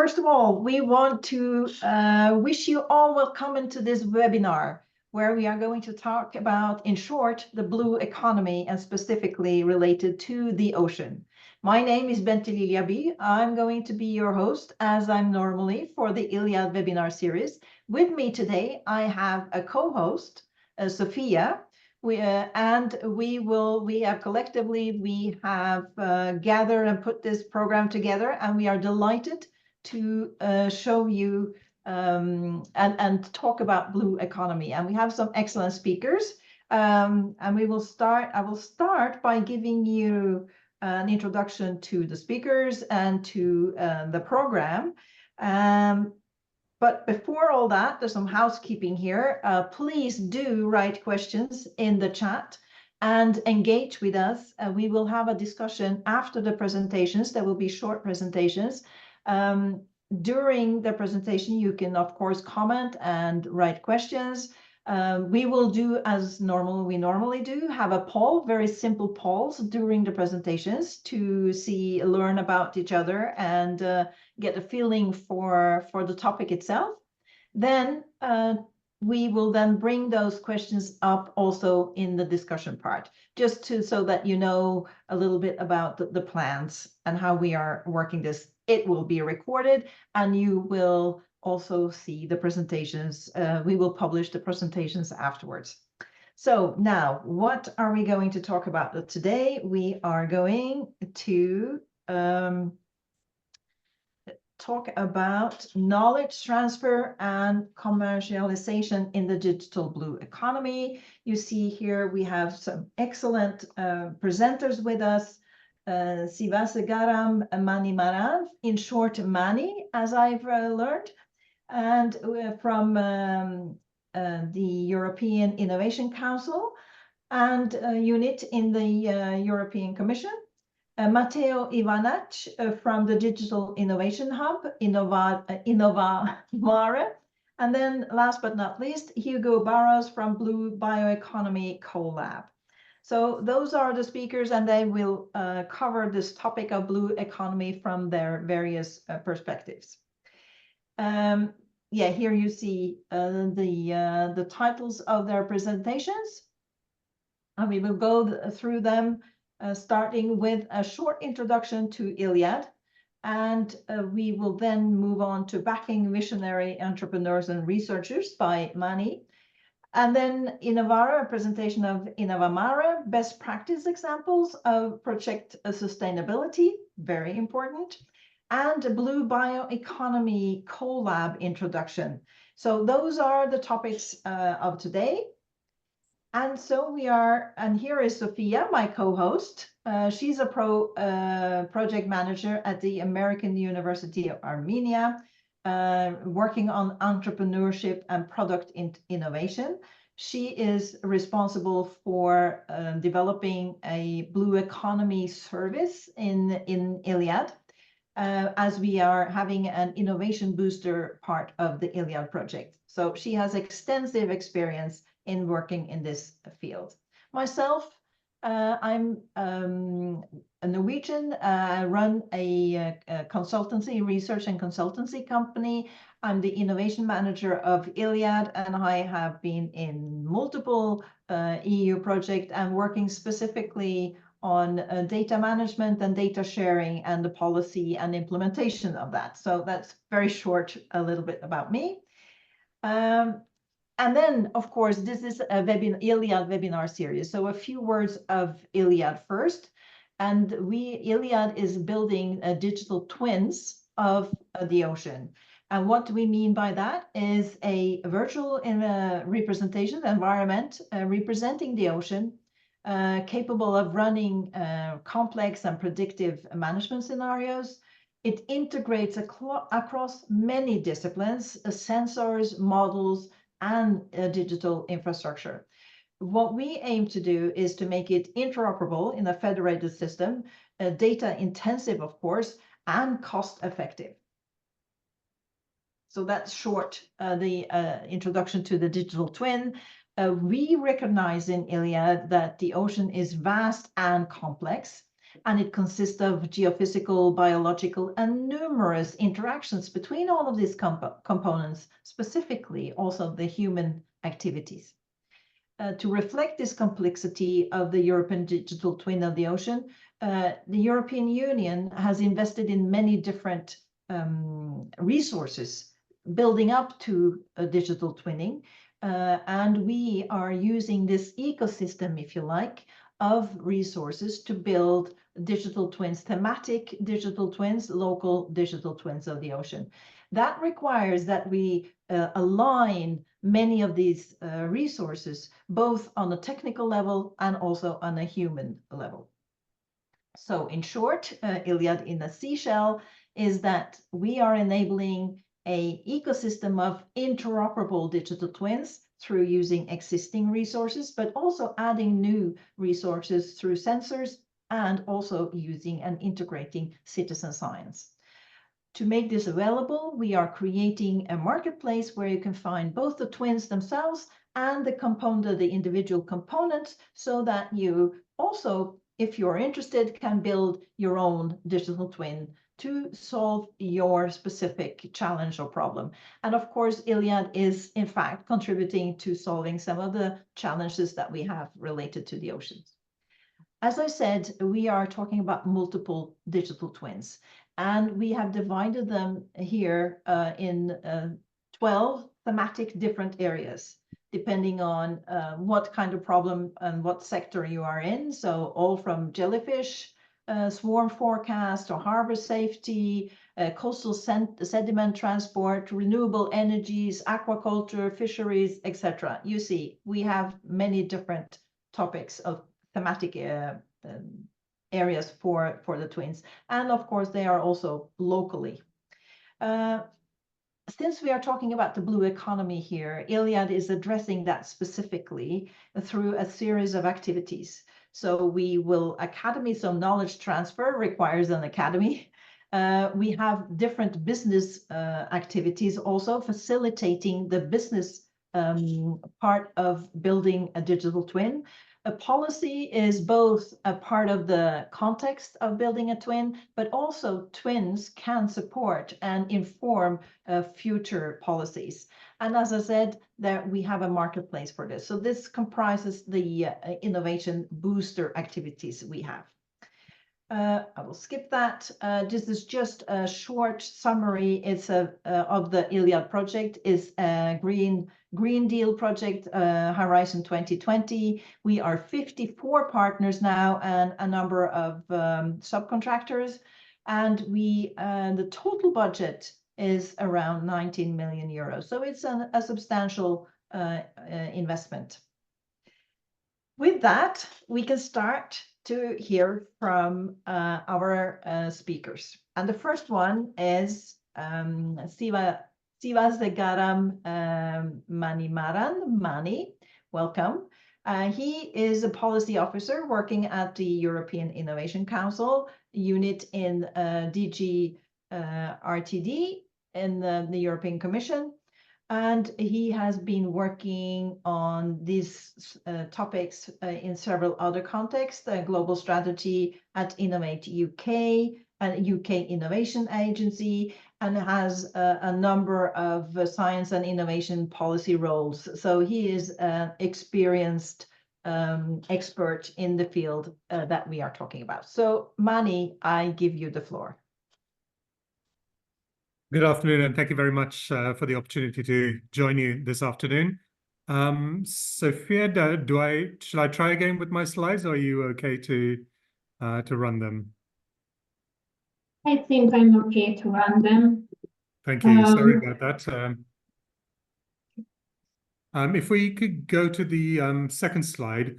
First of all, we want to wish you all welcome to this webinar, where we are going to talk about, in short, the blue economy and specifically related to the ocean. My name is Bente Lilja Bye. I'm going to be your host, as I'm normally, for the Iliad webinar series. With me today, I have a co-host, Sophia. We have gathered and put this program together, and we are delighted to show you and talk about blue economy. And we have some excellent speakers. And I will start by giving you an introduction to the speakers and to the program. But before all that, there's some housekeeping here. Please do write questions in the chat and engage with us. We will have a discussion after the presentations. There will be short presentations. During the presentation, you can, of course, comment and write questions. We will do as normal. We normally do have a poll, very simple polls during the presentations to learn about each other and get a feeling for the topic itself. Then we will then bring those questions up also in the discussion part, just so that you know a little bit about the plans and how we are working this. It will be recorded, and you will also see the presentations. We will publish the presentations afterwards. So now, what are we going to talk about today? We are going to talk about knowledge transfer and commercialization in the digital blue economy. You see here we have some excellent presenters with us. Sivasegaram Manimaaran, in short, Mani, as I've learned, and from the European Innovation Council and unit in the European Commission. Mateo Ivanac from the Digital Innovation Hub Innovamare. And then last but not least, Hugo Barros from Bioeconomy CoLAB. So those are the speakers, and they will cover this topic of blue economy from their various perspectives. Here you see the titles of their presentations, and we will go through them, starting with a short introduction to Iliad, and we will then move on to backing visionary entrepreneurs and researchers by Mani. And then Innovare, a presentation of Innovamare, best practice examples of project sustainability, very important, and a blue bioeconomy CoLAB introduction. So those are the topics of today. And so and here is Sophia, my co-host. She's a project manager at the American University of Armenia, working on entrepreneurship and product innovation. She is responsible for developing a blue economy service in Iliad, as we are having an innovation booster part of the Iliad project. So she has extensive experience in working in this field. Myself, I'm a Norwegian. I run a consultancy, research and consultancy company. I'm the innovation manager of Iliad, and I have been in multiple EU projects and working specifically on data management and data sharing and the policy and implementation of that. So that's very short, a little bit about me. And then, of course, this is a Iliad webinar series. So a few words of Iliad first. And Iliad is building digital twins of the ocean. And what we mean by that is a virtual representation environment representing the ocean, capable of running complex and predictive management scenarios. It integrates across many disciplines, sensors, models, and digital infrastructure. What we aim to do is to make it interoperable in a federated system, data intensive, of course, and cost effective. So that's short, the introduction to the digital twin. We recognize in Iliad that the ocean is vast and complex, And it consists of geophysical, biological, and numerous interactions between all of these components, specifically also the human activities. To reflect this complexity of the European digital twin of the ocean, the European Union has invested in many different resources building up to a digital twinning. And we are using this ecosystem, if you like, of resources to build digital twins, thematic digital twins, local digital twins of the ocean. That requires that we align many of these resources, both on a technical level and also on a human level. So in short, Iliad in a seashell is that we are enabling an ecosystem of interoperable digital twins through using existing resources, but also adding new resources through sensors and also using and integrating citizen science. To make this available, we are creating a marketplace where you can find both the twins themselves and the individual components, so that you also, if you're interested, can build your own digital twin to solve your specific challenge or problem. And of course, Iliad is in fact contributing to solving some of the challenges that we have related to the oceans. As I said, we are talking about multiple digital twins, and we have divided them here in 12 thematic different areas, depending on what kind of problem and what sector you are in. So all from jellyfish, swarm forecast or harbor safety, coastal sediment transport, renewable energies, aquaculture, fisheries, etc. You see, we have many different topics of thematic areas for the twins. And of course, they are also locally. Since we are talking about the blue economy here, Iliad is addressing that specifically through a series of activities. So we will, academies of knowledge transfer requires an academy. We have different business activities also facilitating the business part of building a digital twin. A policy is both a part of the context of building a twin, but also twins can support and inform future policies. And as I said, that we have a marketplace for this. So this comprises the innovation booster activities we have. I will skip that. This is just a short summary. It's of the Iliad project. Is a Green Deal project, Horizon 2020. We are 54 partners now and a number of subcontractors, and the total budget is around 19 million euros. So it's a substantial investment. With that, we can start to hear from our speakers. And the first one is Sivasegaram Manimaaran. Mani, welcome. He is a policy officer working at the European Innovation Council unit in DG RTD in the European Commission. And he has been working on these topics in several other contexts, global strategy at Innovate UK, and UK Innovation Agency, and has a number of science and innovation policy roles. So he is an experienced expert in the field that we are talking about. So Mani, I give you the floor. Good afternoon, and thank you very much for the opportunity to join you this afternoon. Sophia, should I try again with my slides, or are you okay to run them? I think I'm okay to run them. Thank you. Sorry about that. If we could go to the second slide,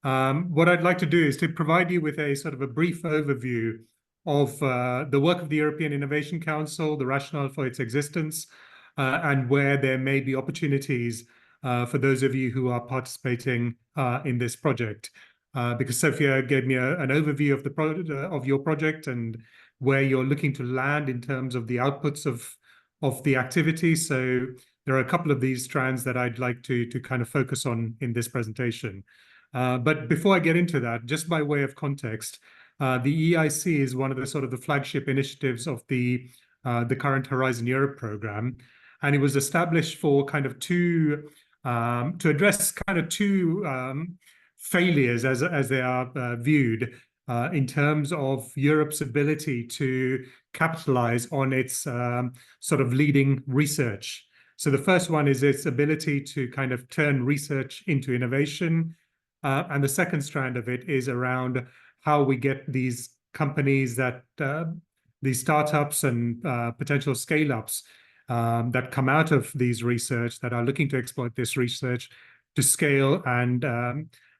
what I'd like to do is to provide you with a sort of a brief overview of the work of the European Innovation Council, the rationale for its existence, and where there may be opportunities for those of you who are participating in this project. Because Sophia gave me an overview of your project and where you're looking to land in terms of the outputs of the activity. So there are a couple of these strands that I'd like to kind of focus on in this presentation. But before I get into that, just by way of context, the EIC is one of the sort of the flagship initiatives of the current Horizon Europe program, and it was established for kind of to address kind of two failures as they are viewed in terms of Europe's ability to capitalize on its sort of leading research. So the first one is its ability to kind of turn research into innovation. And the second strand of it is around how we get these companies that these startups and potential scale-ups that come out of these research that are looking to exploit this research to scale and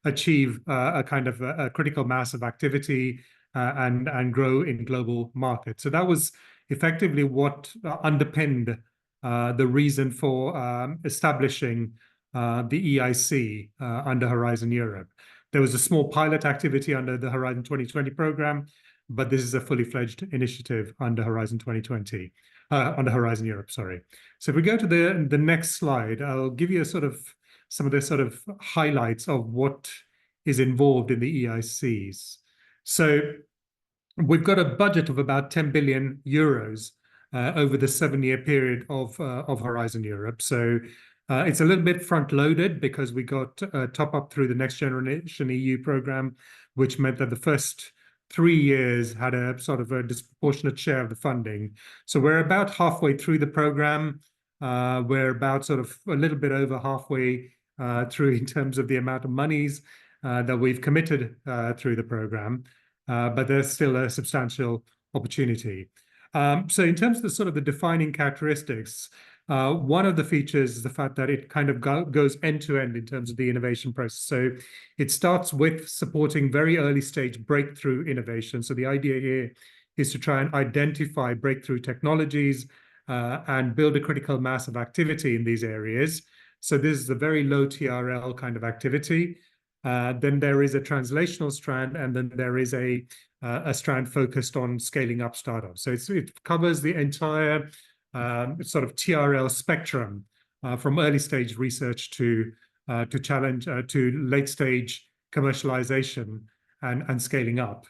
achieve a kind of a critical mass of activity and grow in global markets. So that was effectively what underpinned the reason for establishing the EIC under Horizon Europe. There was a small pilot activity under the Horizon 2020 program, but this is a fully fledged initiative under Horizon 2020, under Horizon Europe, sorry. So if we go to the next slide, I'll give you a sort of some of the sort of highlights of what is involved in the EICs. So we've got a budget of about 10 billion euros over the 7-year period of Horizon Europe. So it's a little bit front-loaded because we got a top-up through the Next Generation EU program, which meant that the first 3 years had a sort of a disproportionate share of the funding. So we're about halfway through the program. We're about sort of a little bit over halfway through in terms of the amount of monies that we've committed through the program, but there's still a substantial opportunity. So in terms of the sort of the defining characteristics, one of the features is the fact that it kind of goes end to end in terms of the innovation process. So it starts with supporting very early stage breakthrough innovation. So the idea here is to try and identify breakthrough technologies and build a critical mass of activity in these areas. So this is a very low TRL kind of activity. Then there is a translational strand, and then there is a strand focused on scaling up startups. So it covers the entire sort of TRL spectrum from early stage research to challenge to late stage commercialization and scaling up.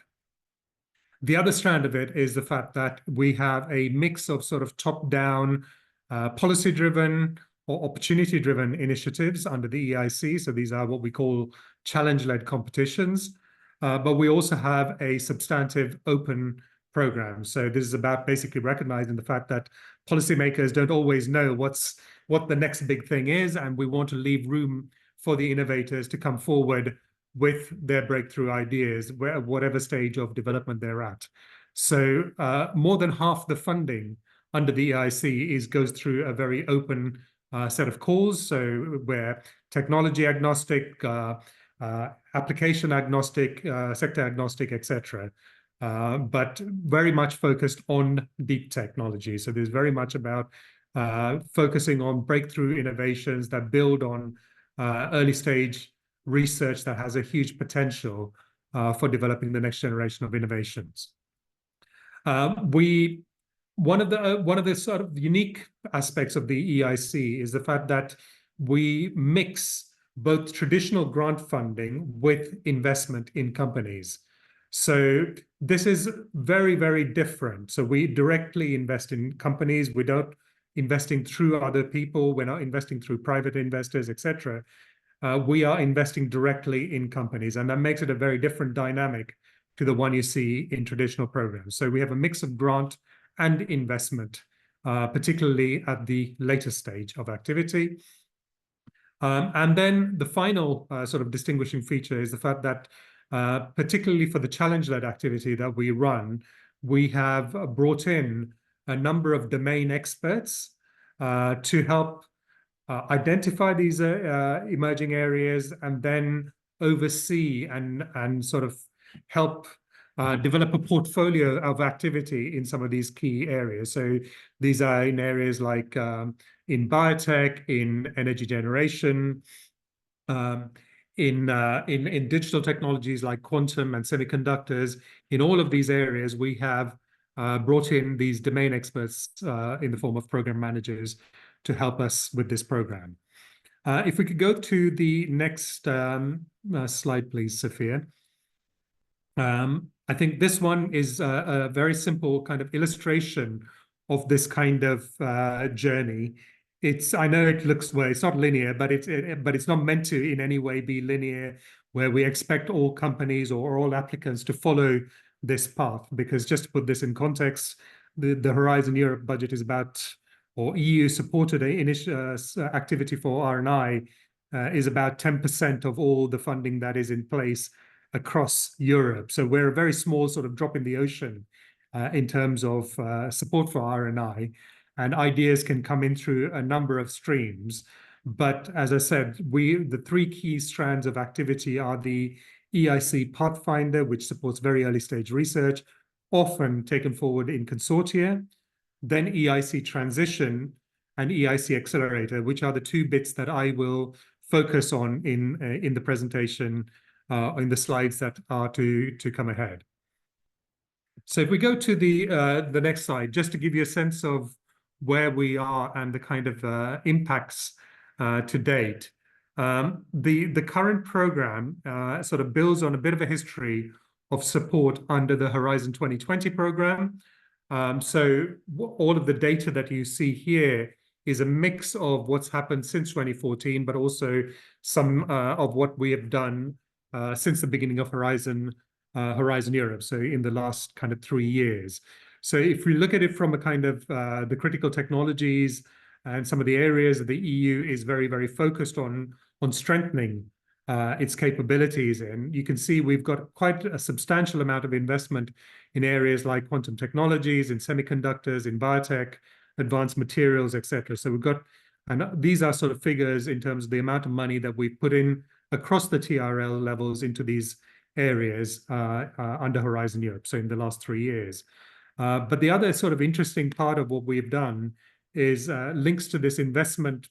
The other strand of it is the fact that we have a mix of sort of top-down policy-driven or opportunity-driven initiatives under the EIC. So these are what we call challenge-led competitions. But we also have a substantive open program. So this is about basically recognizing the fact that policymakers don't always know what the next big thing is, and we want to leave room for the innovators to come forward with their breakthrough ideas, whatever stage of development they're at. So more than half the funding under the EIC goes through a very open set of calls. So we're technology agnostic, application agnostic, sector agnostic, etc. But very much focused on deep technology. So there's very much about focusing on breakthrough innovations that build on early stage research that has a huge potential for developing the next generation of innovations. One of the sort of unique aspects of the EIC is the fact that we mix both traditional grant funding with investment in companies. So this is very, very different. So we directly invest in companies. We don't investing through other people. We're not investing through private investors, etc. We are investing directly in companies, and that makes it a very different dynamic to the one you see in traditional programs. So we have a mix of grant and investment, particularly at the later stage of activity. And then the final sort of distinguishing feature is the fact that particularly for the challenge-led activity that we run, we have brought in a number of domain experts to help identify these emerging areas and then oversee and sort of help develop a portfolio of activity in some of these key areas. So these are in areas like in biotech, in energy generation, in digital technologies like quantum and semiconductors. In all of these areas, we have brought in these domain experts in the form of program managers to help us with this program. If we could go to the next slide, please, Sophia. I I think this one is a very simple kind of illustration of this kind of journey. I know it looks, well, it's not linear, but it's not meant to in any way be linear, where we expect all companies or all applicants to follow this path. Because just to put this in context, the Horizon Europe budget is about, or EU supported activity for R&I is about 10% of all the funding that is in place across Europe. So we're a very small sort of drop in the ocean in terms of support for R&I, and ideas can come in through a number of streams. But as I said, the three key strands of activity are the EIC Pathfinder, which supports very early stage research, often taken forward in consortia, then EIC Transition and EIC Accelerator, which are the two bits that I will focus on in the presentation, in the slides that are to come ahead. So if we go to the next slide, just to give you a sense of where we are and the kind of impacts to date. The current program sort of builds on a bit of a history of support under the Horizon 2020 program. So all of the data that you see here is a mix of what's happened since 2014, but also some of what we have done since the beginning of Horizon Europe, so in the last kind of 3 years. So if we look at it from a kind of the critical technologies and some of the areas that the EU is very, very focused on strengthening its capabilities in, you can see we've got quite a substantial amount of investment in areas like quantum technologies, in semiconductors, in biotech, advanced materials, etc. So we've got, and these are sort of figures in terms of the amount of money that we've put in across the TRL levels into these areas under Horizon Europe, so in the last 3 years. But the other sort of interesting part of what we've done is links to this investment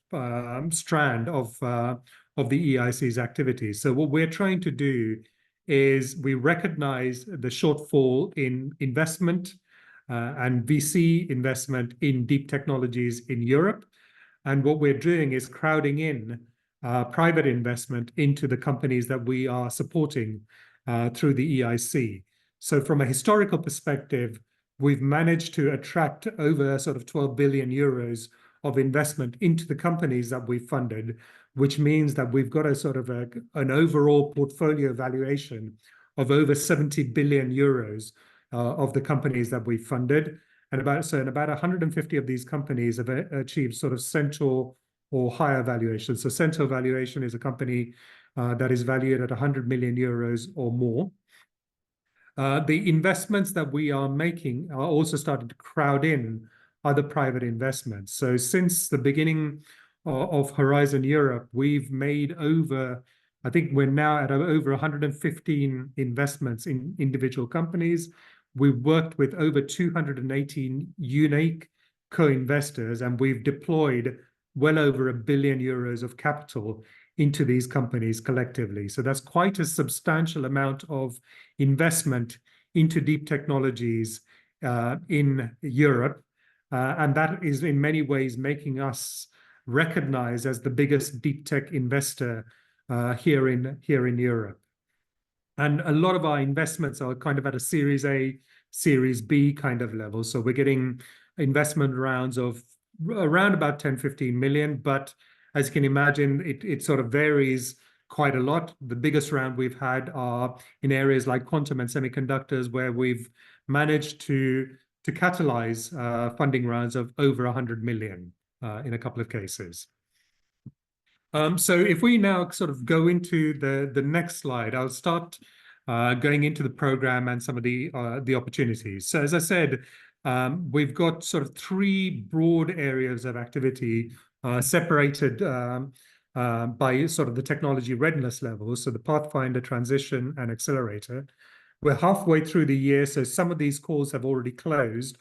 strand of the EIC's activities. So what we're trying to do is we recognize the shortfall in investment and VC investment in deep technologies in Europe. And what we're doing is crowding in private investment into the companies that we are supporting through the EIC. So from a historical perspective, we've managed to attract over sort of 12 billion euros of investment into the companies that we've funded, which means that we've got a sort of an overall portfolio valuation of over 70 billion euros of the companies that we've funded. And about 150 of these companies have achieved sort of central or higher valuation. So central valuation is a company that is valued at 100 million euros or more. The investments that we are making are also starting to crowd in other private investments. So since the beginning of Horizon Europe, we've made over, I think we're now at over 115 investments in individual companies. We've worked with over 218 unique co-investors, and we've deployed well over 1 billion euros of capital into these companies collectively. So that's quite a substantial amount of investment into deep technologies in Europe. And that is in many ways making us recognized as the biggest deep tech investor here in Europe. And a lot of our investments are kind of at a Series A, Series B kind of level. So we're getting investment rounds of around about 10, 15 million, but as you can imagine, it sort of varies quite a lot. The biggest round we've had are in areas like quantum and semiconductors, where we've managed to catalyze funding rounds of over 100 million in a couple of cases. So if we now sort of go into the next slide, I'll start going into the program and some of the opportunities. So as I said, we've got sort of 3 broad areas of activity separated by sort of the technology readiness levels. So the Pathfinder, Transition, and Accelerator. We're halfway through the year, so some of these calls have already closed.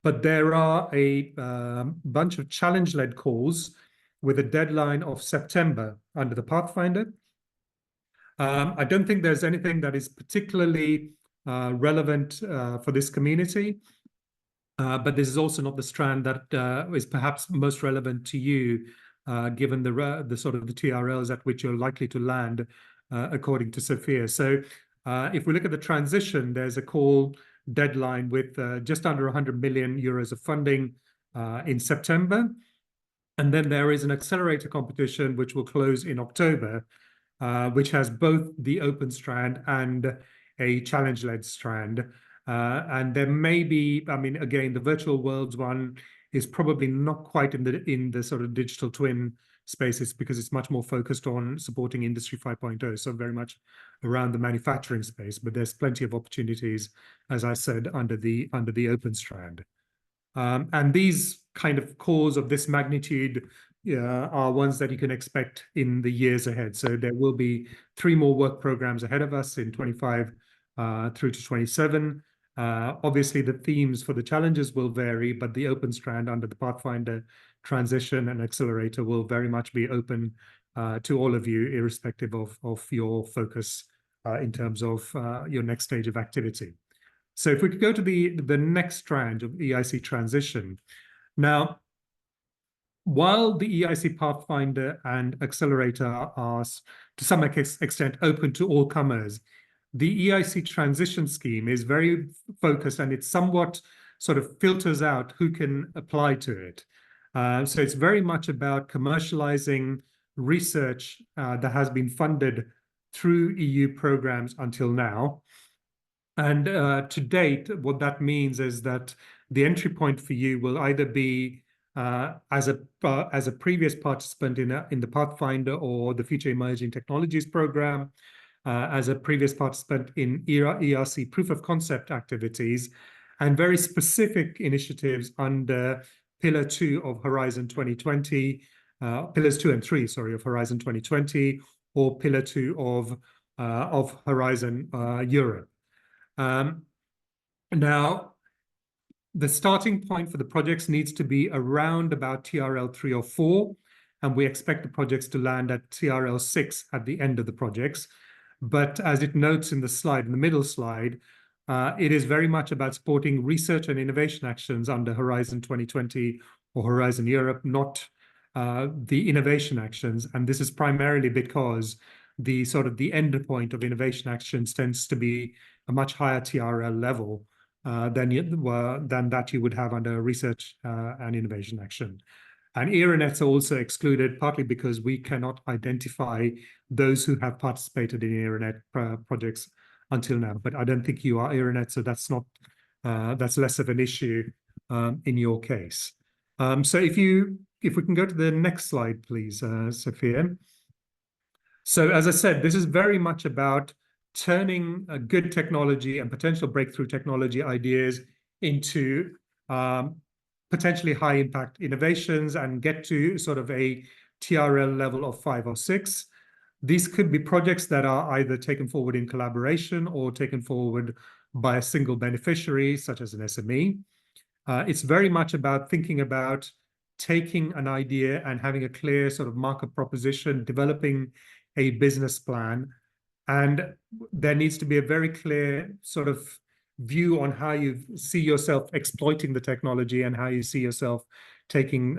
But there are a bunch of challenge-led calls with a deadline of September under the Pathfinder. I don't think there's anything that is particularly relevant for this community. But this is also not the strand that is perhaps most relevant to you, given the sort of the TRLs at which you're likely to land, according to Sophia. So If we look at the transition, there's a call deadline with just under 100 million euros of funding in September. And then there is an accelerator competition, which will close in October, which has both the open strand and a challenge-led strand. And there may be, I mean, again, the virtual worlds one is probably not quite in the sort of digital twin spaces, because it's much more focused on supporting Industry 5.0, so very much around the manufacturing space. But there's plenty of opportunities, as I said, under the open strand. And these kind of calls of this magnitude are ones that you can expect in the years ahead. So there will be 3 more work programs ahead of us in 25 through to 27. Obviously, the themes for the challenges will vary, but the open strand under the Pathfinder transition and accelerator will very much be open to all of you, irrespective of your focus in terms of your next stage of activity. So if we could go to the next strand of EIC transition. Now, while the EIC Pathfinder and Accelerator are to some extent open to all comers, the EIC transition scheme is very focused, and it somewhat sort of filters out who can apply to it. So it's very much about commercializing research that has been funded through EU programs until now. And to date, what that means is that the entry point for you will either be as a previous participant in the Pathfinder or the Future Emerging Technologies program, as a previous participant in ERC proof of concept activities, and very specific initiatives under Pillar 2 of Horizon 2020, Pillars 2 and 3, sorry, of Horizon 2020, or Pillar 2 of Horizon Europe. Now, the starting point for the projects needs to be around about TRL 3 or 4, and we expect the projects to land at TRL 6 at the end of the projects. But as it notes in the slide, in the middle slide, it is very much about supporting research and innovation actions under Horizon 2020 or Horizon Europe, not the innovation actions. And this is primarily because the sort of the end point of innovation actions tends to be a much higher TRL level than that you would have under research and innovation action. And ERANETs are also excluded, partly because we cannot identify those who have participated in ERANET projects until now. But I don't think you are ERANET, so that's not that's less of an issue in your case. So if we can go to the next slide, please, Sophia. So as I said, this is very much about turning a good technology and potential breakthrough technology ideas into potentially high impact innovations and get to sort of a TRL level of 5 or 6. These could be projects that are either taken forward in collaboration or taken forward by a single beneficiary, such as an SME. It's very much about thinking about taking an idea and having a clear sort of market proposition, developing a business plan. And there needs to be a very clear sort of view on how you see yourself exploiting the technology and how you see yourself taking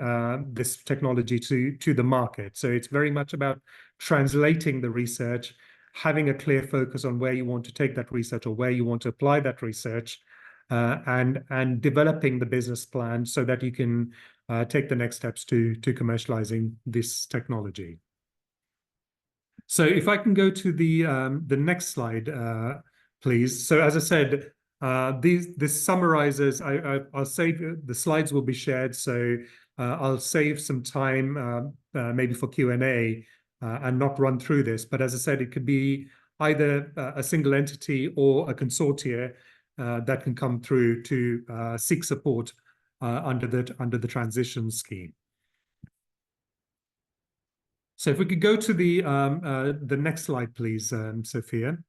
this technology to the market. So it's very much about translating the research, having a clear focus on where you want to take that research or where you want to apply that research, and developing the business plan so that you can take the next steps to commercializing this technology. So if I can go to the next slide, please. So as I said, this summarizes. I'll save the slides will be shared, so I'll save some time maybe for Q&A and not run through this. But as I said, it could be either a single entity or a consortia that can come through to seek support under the transition scheme. So if we could go to the next slide, please, Sophia.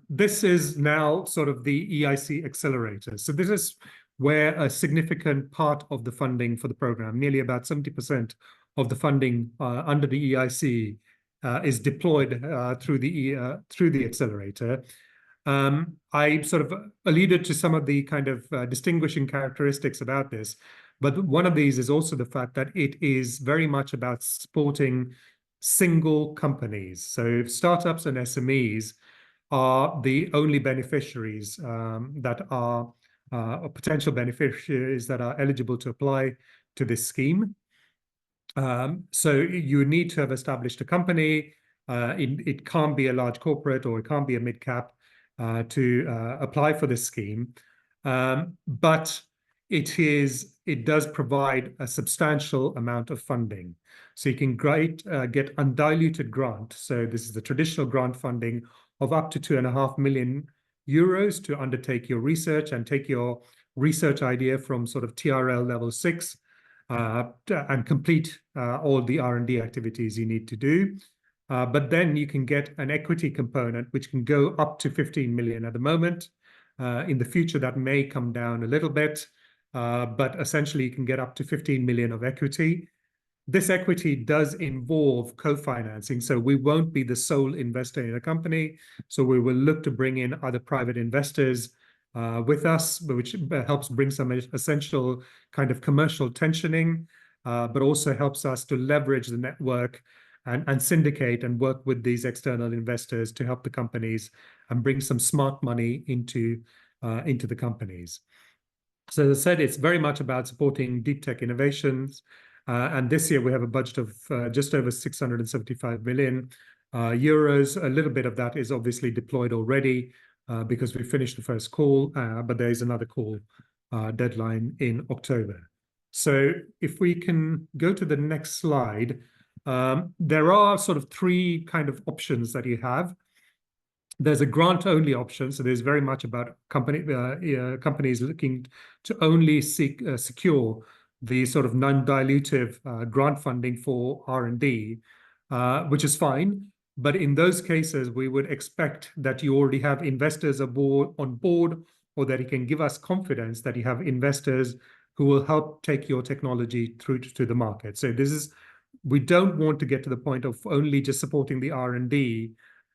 This is now sort of the EIC accelerator. So this is where a significant part of the funding for the program, nearly about 70% of the funding under the EIC, is deployed through the accelerator. I sort of alluded to some of the kind of distinguishing characteristics about this, but one of these is also the fact that it is very much about supporting single companies. So startups and SMEs are the only beneficiaries that are potential beneficiaries that are eligible to apply to this scheme. So you need to have established a company. It can't be a large corporate or it can't be a mid-cap to apply for this scheme. But it does provide a substantial amount of funding. So you can get undiluted grant. So this is the traditional grant funding of up to 2.5 million euros to undertake your research and take your research idea from sort of TRL level 6 and complete all the R&D activities you need to do. But then you can get an equity component, which can go up to 15 million at the moment. In the future, that may come down a little bit, but essentially you can get up to 15 million of equity. This equity does involve co-financing, so we won't be the sole investor in a company. So we will look to bring in other private investors with us, which helps bring some essential kind of commercial tensioning, but also helps us to leverage the network and syndicate and work with these external investors to help the companies and bring some smart money into the companies. So as I said, it's very much about supporting deep tech innovations. And this year we have a budget of just over 675 million euros. A little bit of that is obviously deployed already because we finished the first call, but there is another call deadline in October. So if we can go to the next slide, there are sort of three kind of options that you have. There's a grant-only option, so there's very much about companies looking to only secure the sort of non-dilutive grant funding for R&D, which is fine. But in those cases, we would expect that you already have investors on board, or that you can give us confidence that you have investors who will help take your technology through to the market. So we don't want to get to the point of only just supporting the R&D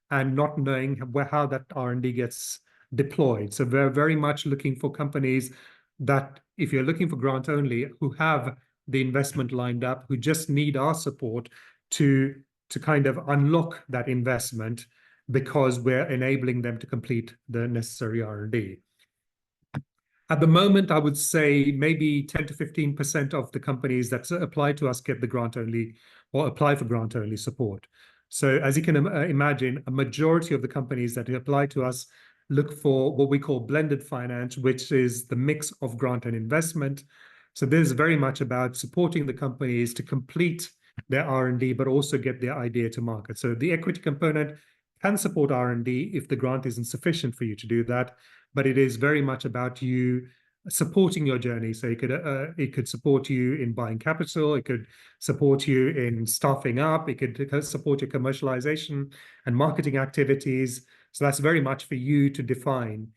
and not knowing how that R&D gets deployed. So we're very much looking for companies that, if you're looking for grant only, who have the investment lined up, who just need our support to kind of unlock that investment because we're enabling them to complete the necessary R&D. At the moment, I would say maybe 10 to 15% of the companies that apply to us get the grant only or apply for grant only support. So as you can imagine, a majority of the companies that apply to us look for what we call blended finance, which is the mix of grant and investment. So this is very much about supporting the companies to complete their R&D, but also get their idea to market. So the equity component can support R&D if the grant isn't sufficient for you to do that, but it is very much about you supporting your journey. So it could support you in buying capital, it could support you in staffing up, it could support your commercialization and marketing activities. So that's very much for you to define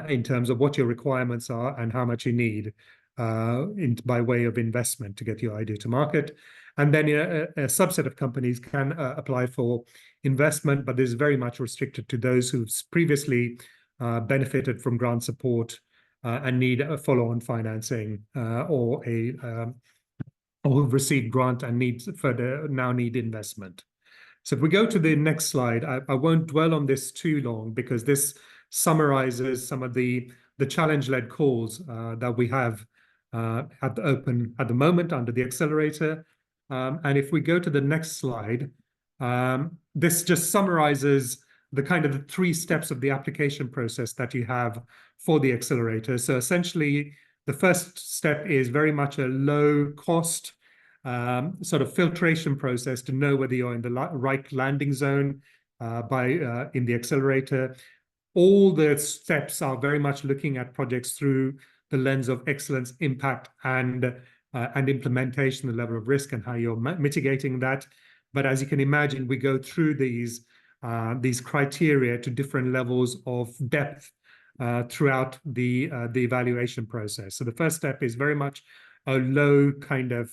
in terms of what your requirements are and how much you need by way of investment to get your idea to market. And then a subset of companies can apply for investment, but this is very much restricted to those who've previously benefited from grant support and need a follow-on financing or who've received grant and now need investment. So if we go to the next slide, I won't dwell on this too long because this summarizes some of the challenge-led calls that we have at the moment under the accelerator. And if we go to the next slide, this just summarizes the kind of the 3 steps of the application process that you have for the accelerator. So essentially, the first step is very much a low cost sort of filtration process to know whether you're in the right landing zone in the accelerator. All the steps are very much looking at projects through the lens of excellence, impact, and implementation, the level of risk and how you're mitigating that. But as you can imagine, we go through these criteria to different levels of depth throughout the evaluation process. So the first step is very much a low kind of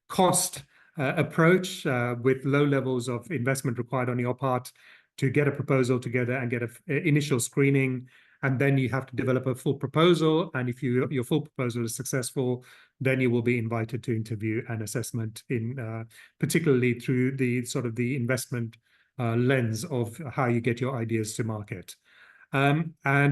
cost approach with low levels of investment required on your part to get a proposal together and get an initial screening. And then you have to develop a full proposal. And if your full proposal is successful, then you will be invited to interview and assessment particularly through the sort of the investment lens of how you get your ideas to market. And I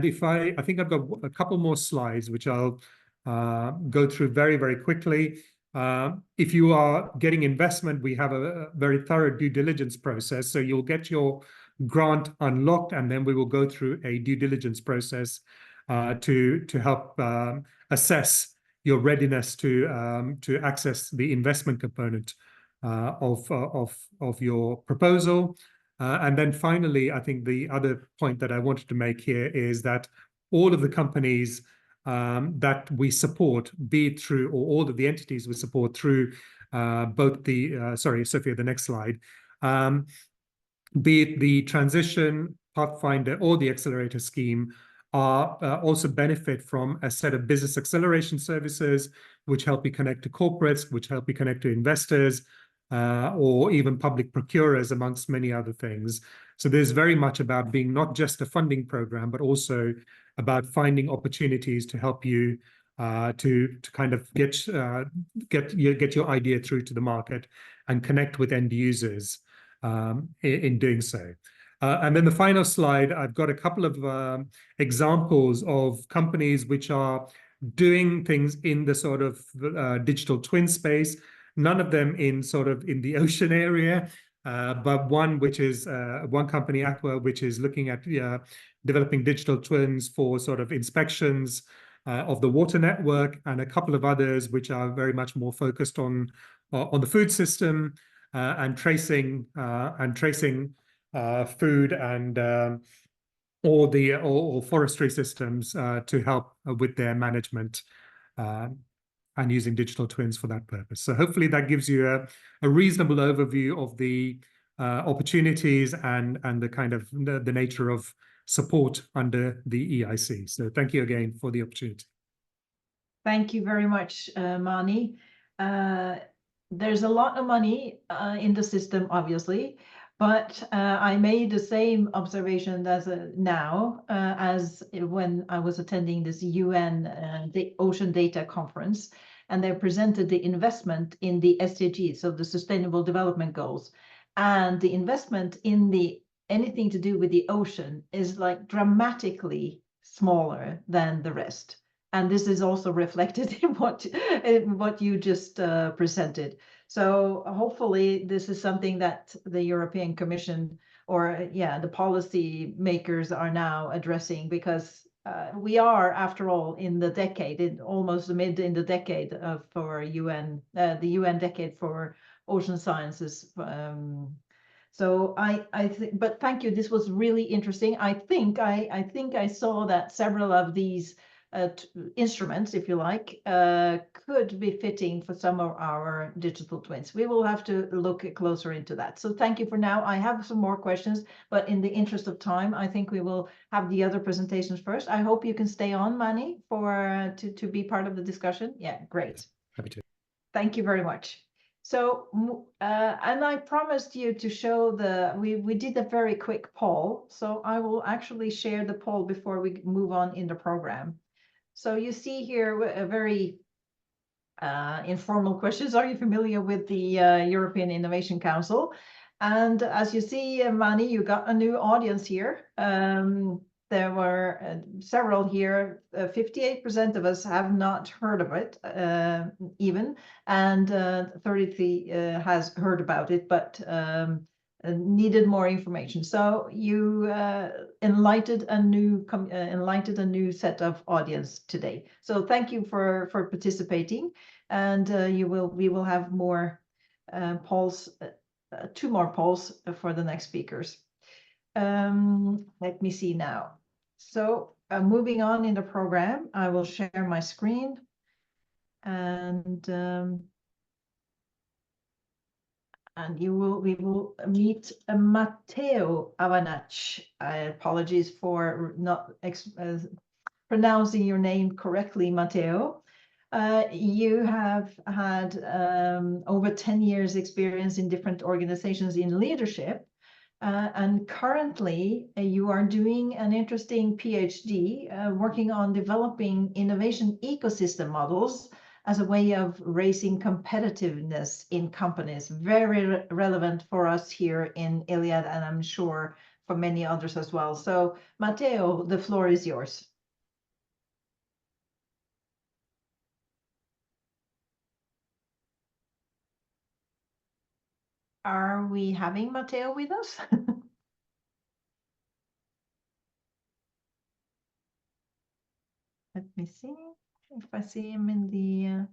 think I've got a couple more slides, which I'll go through very, very quickly. If you are getting investment, we have a very thorough due diligence process. So you'll get your grant unlocked, and then we will go through a due diligence process to help assess your readiness to access the investment component of your proposal. And then finally, I think the other point that I wanted to make here is that all of the companies that we support, be it through, or all of the entities we support through both the, sorry, Sophia, the next slide, be it the Transition, Pathfinder, or the Accelerator Scheme, also benefit from a set of business acceleration services, which help you connect to corporates, which help you connect to investors, or even public procurers, amongst many other things. So there's very much about being not just a funding program, but also about finding opportunities to help you to kind of get your idea through to the market and connect with end users in doing so. And then the final slide, I've got a couple of examples of companies which are doing things in the sort of digital twin space. None of them in the ocean area, but one which is one company, Aqua, which is looking at developing digital twins for sort of inspections of the water network, and a couple of others which are very much more focused on the food system and tracing food and or forestry systems to help with their management and using digital twins for that purpose. So hopefully that gives you a reasonable overview of the opportunities and the kind of the nature of support under the EIC. So thank you again for the opportunity. Thank you very much, Mani. There's a lot of money in the system, obviously, but I made the same observation as when I was attending this UN the Ocean Data Conference, and they presented the investment in the SDGs, so the Sustainable Development Goals, and the investment in anything to do with the ocean is like dramatically smaller than the rest. And this is also reflected in what you just presented. So hopefully this is something that the European Commission or the policy makers are now addressing, because we are, after all, in the decade, almost mid in the decade for UN, the UN decade for ocean sciences. So I think, but thank you. This was really interesting. I think I saw that several of these instruments, if you like, could be fitting for some of our digital twins. We will have to look closer into that. So thank you for now. I have some more questions, but in the interest of time, I think we will have the other presentations first. I hope you can stay on, Mani, to be part of the discussion. Yeah, great. Happy to. Thank you very much. So, and I promised you to show we did a very quick poll. So I will actually share the poll before we move on in the program. So you see here a very informal questions. Are you familiar with the European Innovation Council? And as you see, Mani, you got a new audience here. There were several here. 58% of us have not heard of it even, and 33 has heard about it, but needed more information. So you enlightened a new set of audience today. So thank you for participating, and we will have more polls, 2 more polls for the next speakers. Let me see now. So moving on in the program, I will share my screen, and we will meet Mateo Ivanac. Apologies for not pronouncing your name correctly, Mateo. You have had over 10 years experience in different organizations in leadership, and currently you are doing an interesting PhD working on developing innovation ecosystem models as a way of raising competitiveness in companies. Very relevant for us here in Iliad, and I'm sure for many others as well. So Mateo, the floor is yours. Are we having Mateo with us? Let me see if I see him in the...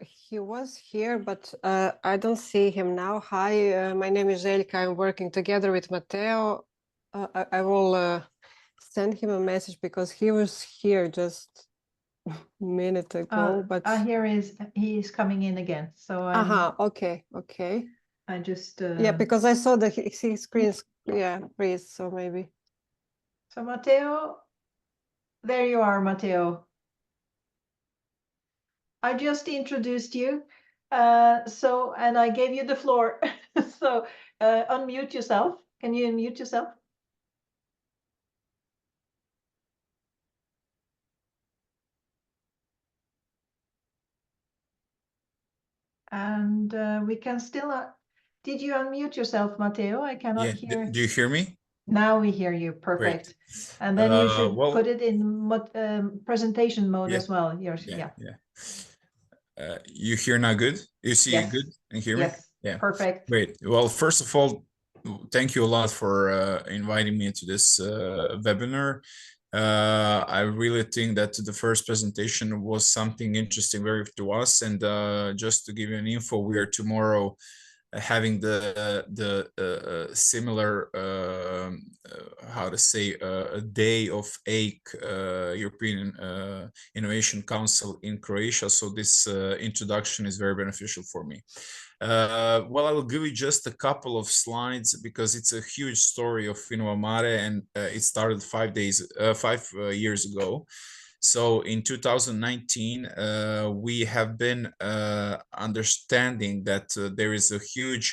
He was here, but I don't see him now. Hi, my name is Elka. I'm working together with Mateo. I will send him a message because he was here just a minute ago. But here he's coming in again. So I'm, okay. I just yeah, because I saw the his screens. Yeah, freeze. So maybe. So Mateo, there you are, Mateo. I just introduced you. And I gave you the floor. So unmute yourself. Can you unmute yourself? And we can still... did you unmute yourself, Mateo? I cannot hear. Do you hear me? Now we hear you. Perfect. Great. And then you should Well, put it in presentation mode as well. Yeah. You hear now good? You see Yes. good and hear me? Yes. Yeah. Perfect. Great. Well, first of all, thank you a lot for inviting me to this webinar. I really think that the first presentation was something interesting very to us. And just to give you an info, we are tomorrow having the similar how to say a day of AIC, European Innovation Council in Croatia. So this introduction is very beneficial for me. Well, I will give you just a couple of slides because it's a huge story of Innovamare, and it started 5 years ago. So in 2019, we have been understanding that there is a huge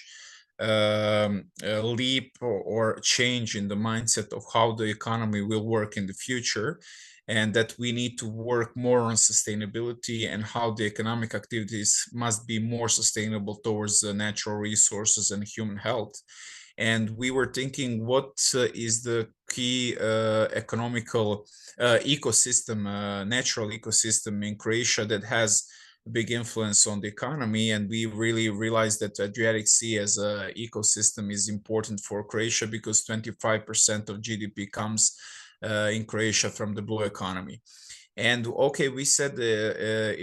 leap or change in the mindset of how the economy will work in the future, and that we need to work more on sustainability and how the economic activities must be more sustainable towards the natural resources and human health. And we were thinking, what is the key economical ecosystem, natural ecosystem in Croatia that has a big influence on the economy? And we really realized that the Adriatic Sea as an ecosystem is important for Croatia because 25% of GDP comes in Croatia from the blue economy. And okay, we said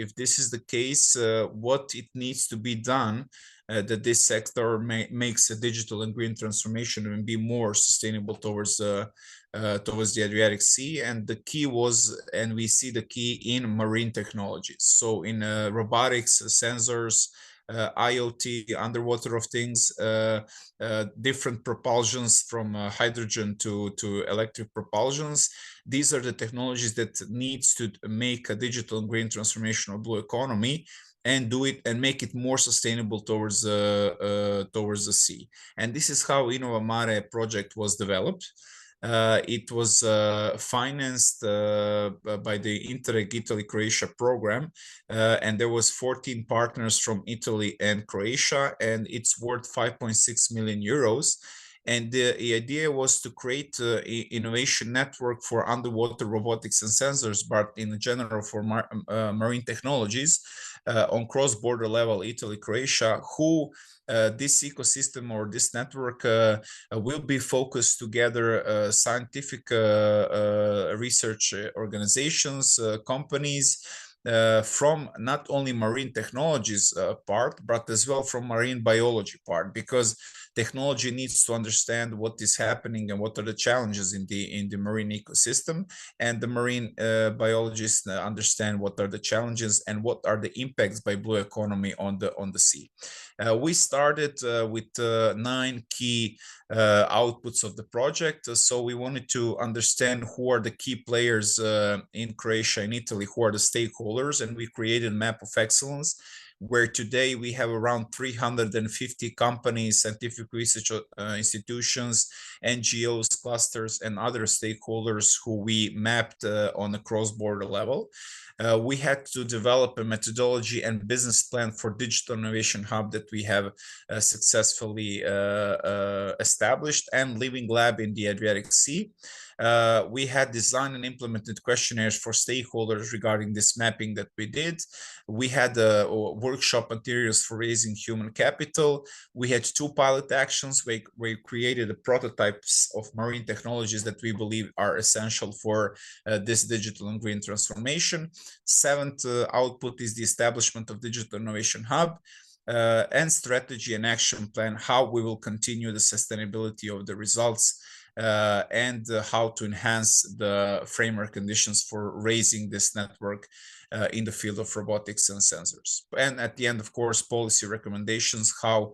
if this is the case, what it needs to be done that this sector makes a digital and green transformation and be more sustainable towards the Adriatic Sea. And the key was, and we see the key in marine technologies. So in robotics, sensors, IoT, underwater of things, different propulsions from hydrogen to electric propulsions. These are the technologies that needs to make a digital and green transformation of blue economy and do it and make it more sustainable towards the sea. And this is how Innovamare project was developed. It was financed by the Interreg Italy-Croatia program, and there was 14 partners from Italy and Croatia, and it's worth 5.6 million euros. And the idea was to create an innovation network for underwater robotics and sensors, but in general for marine technologies on cross-border level, Italy, Croatia, who this ecosystem or this network will be focused together scientific research organizations, companies, from not only marine technologies part, but as well from marine biology part, because technology needs to understand what is happening and what are the challenges in the marine ecosystem, and the marine biologists understand what are the challenges and what are the impacts by blue economy on the sea. We started with 9 key outputs of the project. So we wanted to understand who are the key players in Croatia and Italy, who are the stakeholders, and we created a map of excellence where today we have around 350 companies, scientific research institutions, NGOs, clusters, and other stakeholders who we mapped on a cross-border level. We had to develop a methodology and business plan for Digital Innovation Hub that we have successfully established, and Living Lab in the Adriatic Sea. We had designed and implemented questionnaires for stakeholders regarding this mapping that we did. We had workshop materials for raising human capital. We had 2 pilot actions where we created the prototypes of marine technologies that we believe are essential for this digital and green transformation. 7th output is the establishment of Digital Innovation Hub. And strategy and action plan, how we will continue the sustainability of the results and how to enhance the framework conditions for raising this network in the field of robotics and sensors. And at the end, of course, policy recommendations, how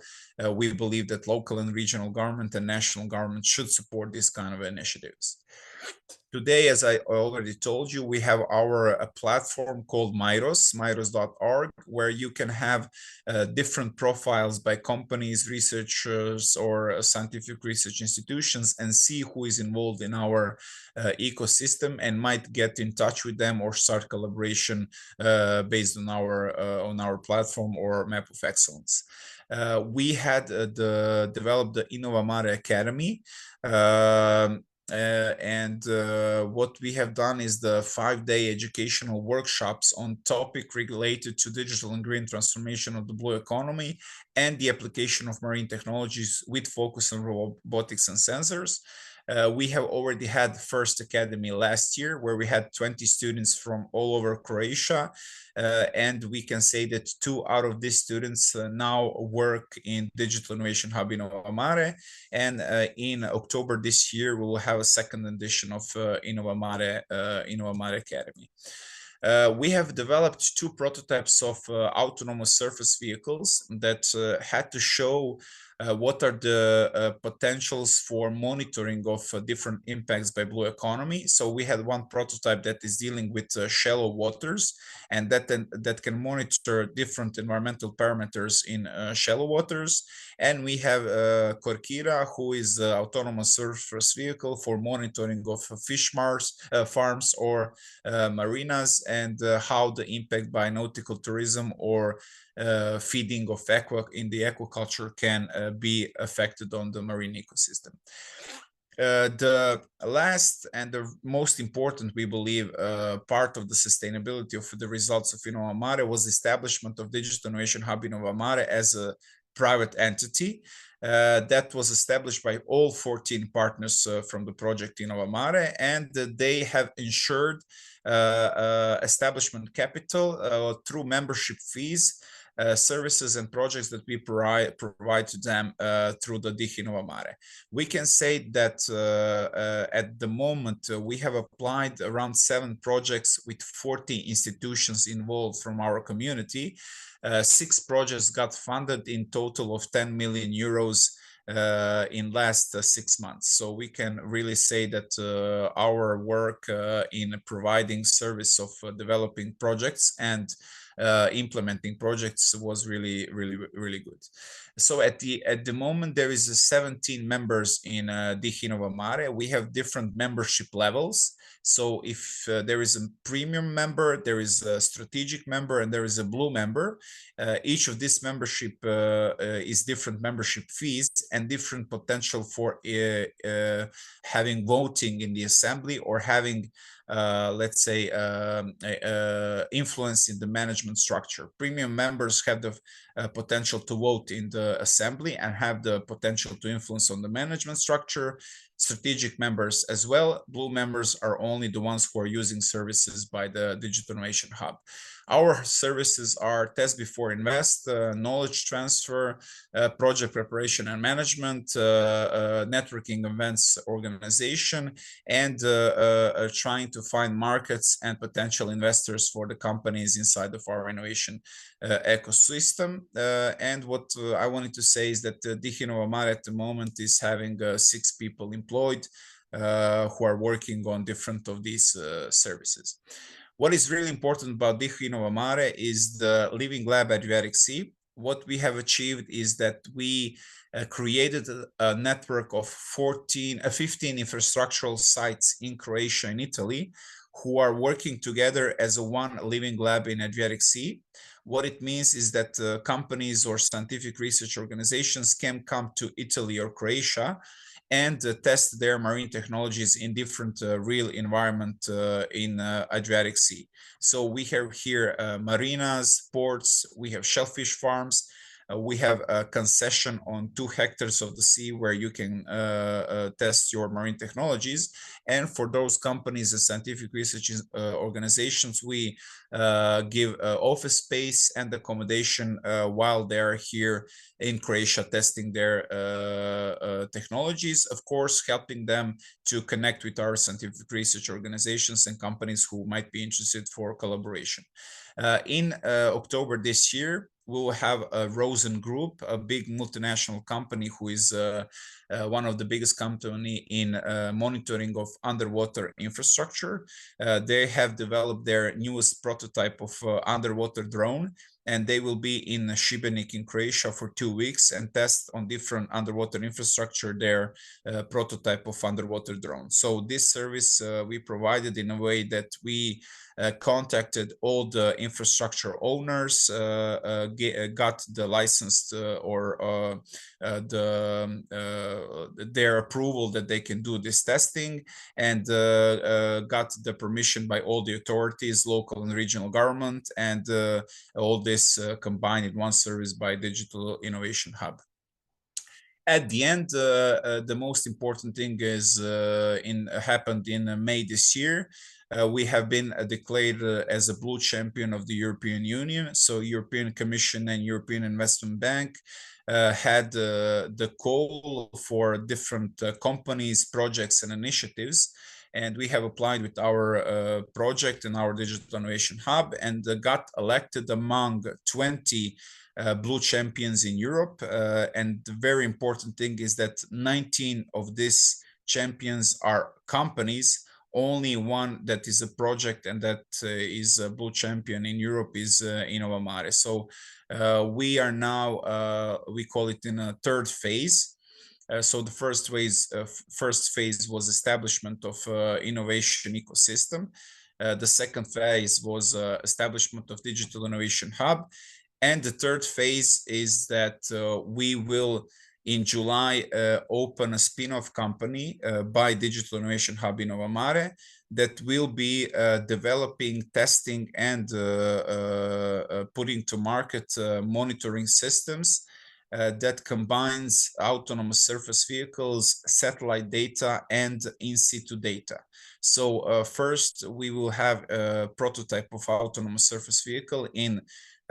we believe that local and regional government and national government should support these kind of initiatives. Today, as I already told you, we have our platform called myros.org, where you can have different profiles by companies, researchers, or scientific research institutions and see who is involved in our ecosystem and might get in touch with them or start collaboration based on our platform or map of excellence. We had developed the Innovamare Academy. What we have done is the 5-day educational workshops on topic related to digital and green transformation of the blue economy and the application of marine technologies with focus on robotics and sensors. We have already had the first academy last year where we had 20 students from all over Croatia. And we can say that 2 out of these students now work in Digital Innovation Hub Innovamare. And in October this year, we will have a 2nd edition of Innovamare Academy. We have developed 2 prototypes of autonomous surface vehicles that had to show what are the potentials for monitoring of different impacts by blue economy. So we had one prototype that is dealing with shallow waters, and that can monitor different environmental parameters in shallow waters. And we have Korkira, who is the autonomous surface vehicle for monitoring of fish farms or marinas, and how the impact by nautical tourism or feeding of in the aquaculture can be affected on the marine ecosystem. The last and the most important, we believe, part of the sustainability of the results of Innovamare was the establishment of Digital Innovation Hub Innovamare as a private entity that was established by all 14 partners from the project Innovamare, and they have ensured establishment capital through membership fees, services and projects that we provide to them through the DIH Innovamare. We can say that at the moment we have applied around 7 projects with 40 institutions involved from our community. 6 projects got funded in total of 10 million euros in last 6 months. So we can really say that our work in providing service of developing projects and implementing projects was really good. So at the moment there is 17 members in DIH Innovamare. We have different membership levels. So if there is a premium member, there is a strategic member, and there is a blue member. Each of this membership is different membership fees and different potential for having voting in the assembly or having let's say influence in the management structure. Premium members have the potential to vote in the assembly and have the potential to influence on the management structure. Strategic members as well. Blue members are only the ones who are using services by the Digital Innovation Hub. Our services are test before invest, knowledge transfer, project preparation and management, networking events organization, and trying to find markets and potential investors for the companies inside of our innovation ecosystem. And what I wanted to say is that DIH Innovamare at the moment is having 6 people employed who are working on different of these services. What is really important about DIH Innovamare is the Living Lab Adriatic Sea. What we have achieved is that we created a network of 15 infrastructural sites in Croatia and Italy who are working together as a one living lab in Adriatic Sea. What it means is that companies or scientific research organizations can come to Italy or Croatia and test their marine technologies in different real environment in Adriatic Sea. So we have here marinas, ports, we have shellfish farms, we have a concession on 2 hectares of the sea where you can test your marine technologies. And for those companies and scientific research organizations, we give office space and accommodation while they're here in Croatia testing their technologies, of course, helping them to connect with our scientific research organizations and companies who might be interested for collaboration. In October this year, we will have a Rosen Group, a big multinational company who is one of the biggest company in monitoring of underwater infrastructure. They have developed their newest prototype of underwater drone, and they will be in Šibenik in Croatia for 2 weeks and test on different underwater infrastructure their prototype of underwater drone. So this service we provided in a way that we contacted all the infrastructure owners, got the licensed or their approval that they can do this testing, and got the permission by all the authorities, local and regional government, and all this combined in one service by Digital Innovation Hub. At the end, the most important thing is happened in May this year. We have been declared as a blue champion of the European Union. So European Commission and European Investment Bank had the call for different companies, projects, and initiatives. And we have applied with our project and our Digital Innovation Hub and got elected among 20 blue champions in Europe. And the very important thing is that 19 of these champions are companies. Only one that is a project and that is a blue champion in Europe is Innovamare. So we are now, we call it in a third phase. So the first phase was establishment of innovation ecosystem. The second phase was establishment of Digital Innovation Hub. And the third phase is that we will, in July, open a spin-off company by Digital Innovation Hub Innovamare that will be developing, testing, and putting to market monitoring systems that combines autonomous surface vehicles, satellite data, and in situ data. So first, we will have a prototype of autonomous surface vehicle in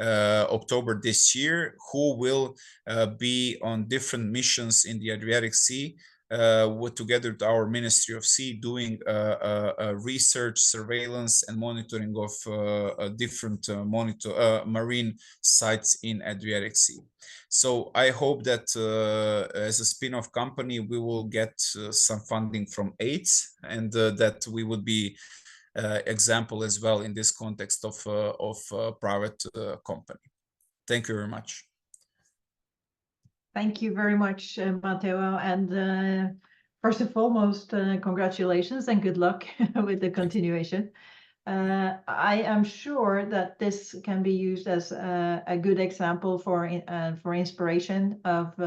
October this year, who will be on different missions in the Adriatic Sea together with our Ministry of Sea, doing research, surveillance, and monitoring of different marine sites in Adriatic Sea. So I hope that as a spin-off company, we will get some funding from AIDS, and that we would be example as well in this context of private company. Thank you very much. Thank you very much, Mateo. And first and foremost, congratulations and good luck with the continuation. I am sure that this can be used as a good example for inspiration of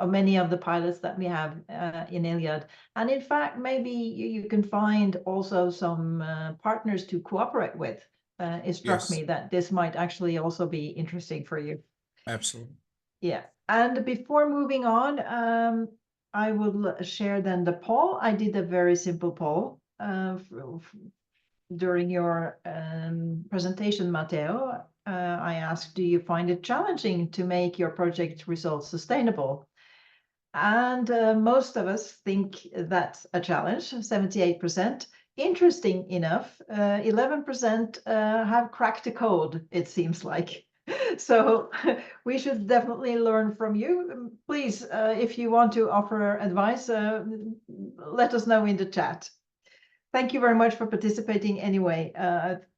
many of the pilots that we have in ILIAD. And in fact, maybe you can find also some partners to cooperate with. It struck me that this might actually also be interesting for you. Absolutely. Yeah. And before moving on, I will share then the poll. I did a very simple poll during your presentation, Mateo. I asked, do you find it challenging to make your project results sustainable? And most of us think that's a challenge, 78%. Interesting enough, 11% have cracked the code, it seems like. So we should definitely learn from you. Please, if you want to offer advice, let us know in the chat. thank you very much for participating anyway.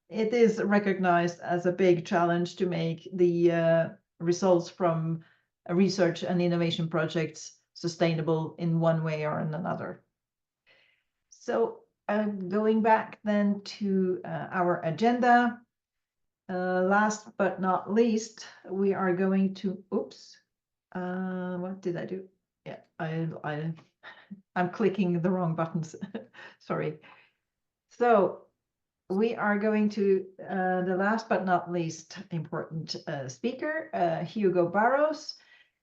It is recognized as a big challenge to make the results from research and innovation projects sustainable in one way or in another. So going back then to our agenda, last but not least, we are going to, what did I do? Yeah, I'm clicking the wrong buttons, sorry. So we are going to the last but not least important speaker, Hugo Barros.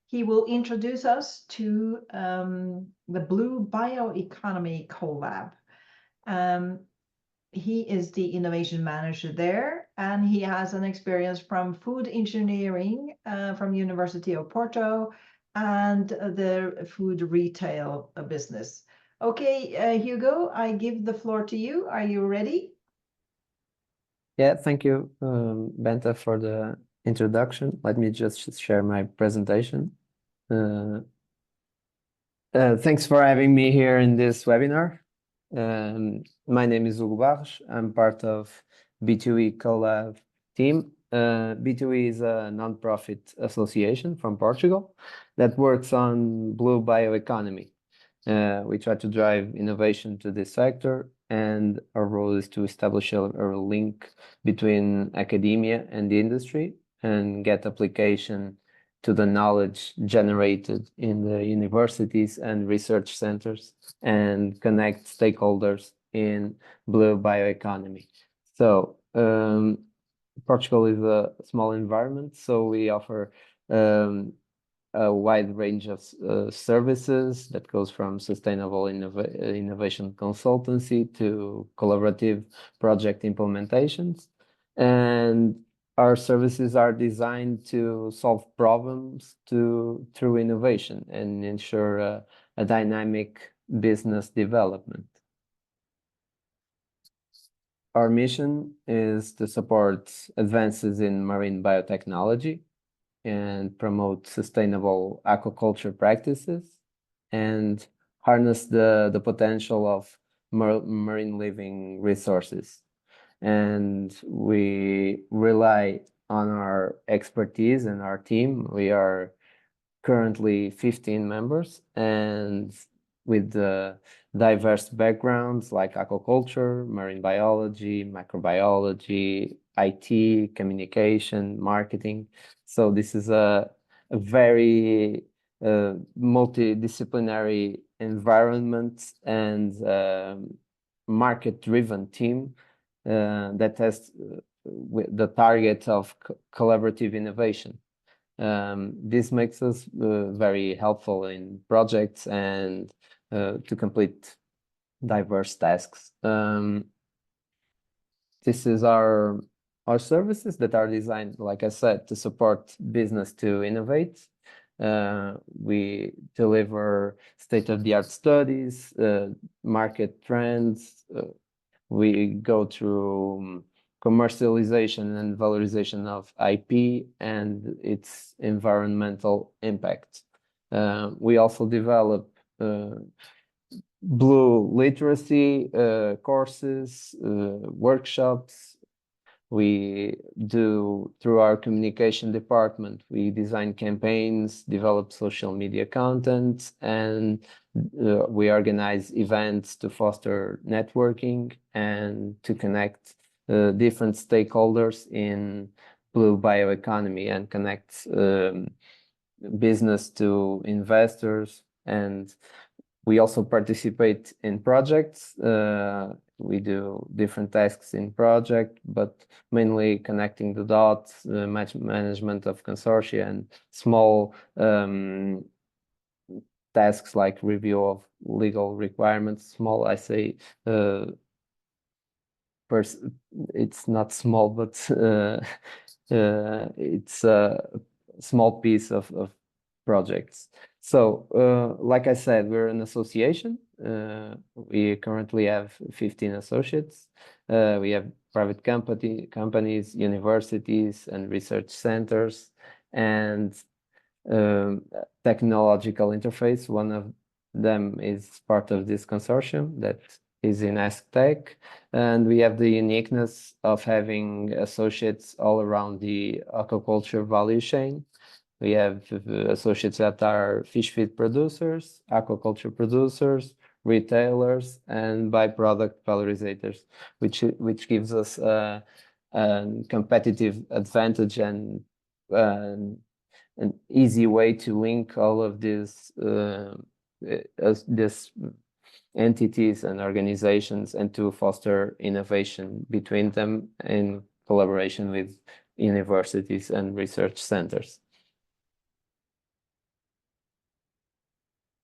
He will introduce us to the Blue Bioeconomy CoLAB. He is the innovation manager there, and he has an experience from food engineering from University of Porto and the food retail business. Okay, Hugo, I give the floor to you. Are you ready? Yeah, thank you, Bente, for the introduction. Let me just share my presentation. Thanks for having me here in this webinar. My name is Hugo Barros. I'm part of B2E CoLAB team. B2E is a non-profit association from Portugal that works on blue bioeconomy. We try to drive innovation to this sector, and our role is to establish a link between academia and the industry and get application to the knowledge generated in the universities and research centers and connect stakeholders in blue bioeconomy. So Portugal is a small environment, so we offer a wide range of services that goes from sustainable innovation consultancy to collaborative project implementations. And our services are designed to solve problems through innovation and ensure a dynamic business development. Our mission is to support advances in marine biotechnology and promote sustainable aquaculture practices and harness the potential of marine living resources. And we rely on our expertise and our team. We are currently 15 members, and with diverse backgrounds like aquaculture, marine biology, microbiology, IT, communication, marketing. So this is a very multidisciplinary environment and market-driven team that has the target of collaborative innovation. This makes us very helpful in projects and to complete diverse tasks. This is our services that are designed, like I said, to support business to innovate. We deliver state-of-the-art studies, market trends. We go through commercialization and valorization of IP and its environmental impact. We also develop blue literacy courses, workshops. We do, through our communication department, we design campaigns, develop social media content, and we organize events to foster networking and to connect different stakeholders in blue bioeconomy and connect business to investors. And we also participate in projects. We do different tasks in project, but mainly connecting the dots, management of consortia, and small tasks like review of legal requirements. Small, I say, it's not small, but it's a small piece of projects. So, like I said, we're an association. We currently have 15 associates. We have private companies, universities, and research centers, and technological interface. One of them is part of this consortium that is in ESCTech, and we have the uniqueness of having associates all around the aquaculture value chain. We have associates that are fish feed producers, aquaculture producers, retailers, and byproduct valorizators, which gives us a competitive advantage and an easy way to link all of these entities and organizations and to foster innovation between them in collaboration with universities and research centers.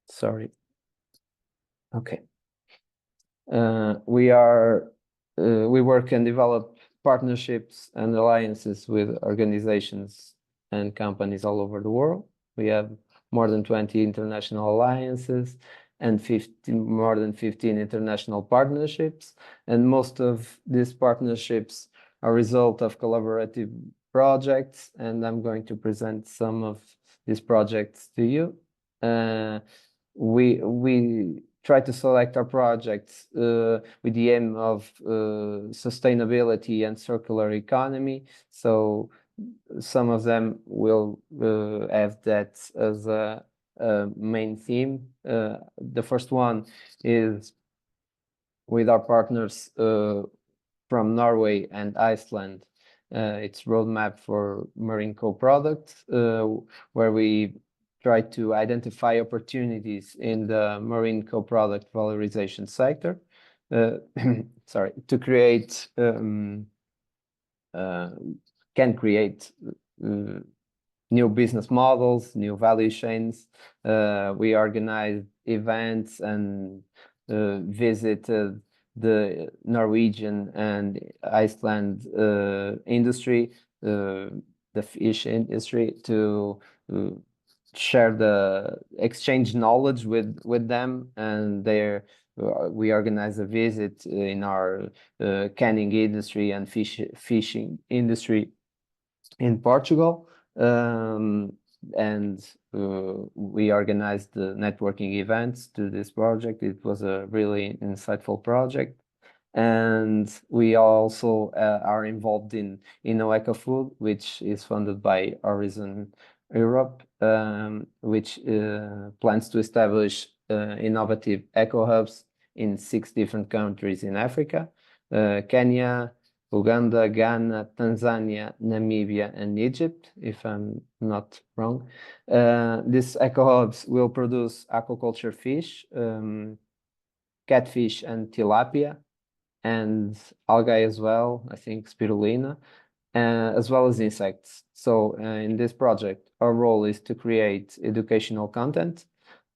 Sorry. Okay. We work and develop partnerships and alliances with organizations and companies all over the world. We have more than 20 international alliances and more than 15 international partnerships. And most of these partnerships are a result of collaborative projects. And I'm going to present some of these projects to you. We try to select our projects with the aim of sustainability and circular economy. So some of them will have that as a main theme. The first one is with our partners from Norway and Iceland. It's roadmap for marine co-products, where we try to identify opportunities in the marine co-product valorization sector. Sorry, to create can create new business models, new value chains. We organize events and visited the Norwegian and Iceland industry, the fish industry, to share the exchange knowledge with them, and there we organize a visit in our canning industry and fishing industry in Portugal, and we organized the networking events to this project. It was a really insightful project. And we also are involved in InnoEcoFood, which is funded by Horizon Europe, which plans to establish innovative eco hubs in 6 different countries in Africa: Kenya, Uganda, Ghana, Tanzania, Namibia, and Egypt, if I'm not wrong. These eco hubs will produce aquaculture fish, catfish and tilapia, and algae as well, I think spirulina, as well as insects. So in this project, our role is to create educational content,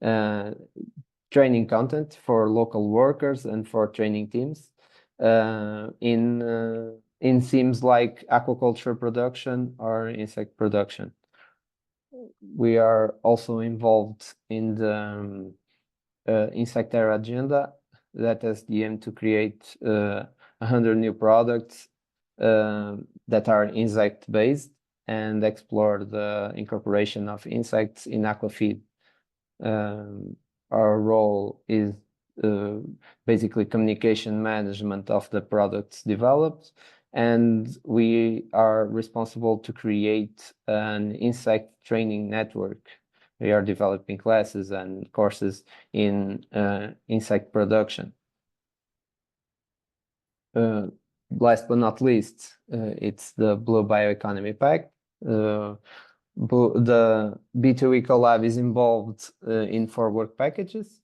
training content for local workers and for training teams in themes like aquaculture production or insect production. We are also involved in the insect era agenda that has the aim to create 100 new products that are insect-based and explore the incorporation of insects in aquafeed. Our role is basically communication management of the products developed, and we are responsible to create an insect training network. We are developing classes and courses in insect production. Last but not least, it's the Blue Bioeconomy Pact. The B2E CoLAB is involved in 4 work packages,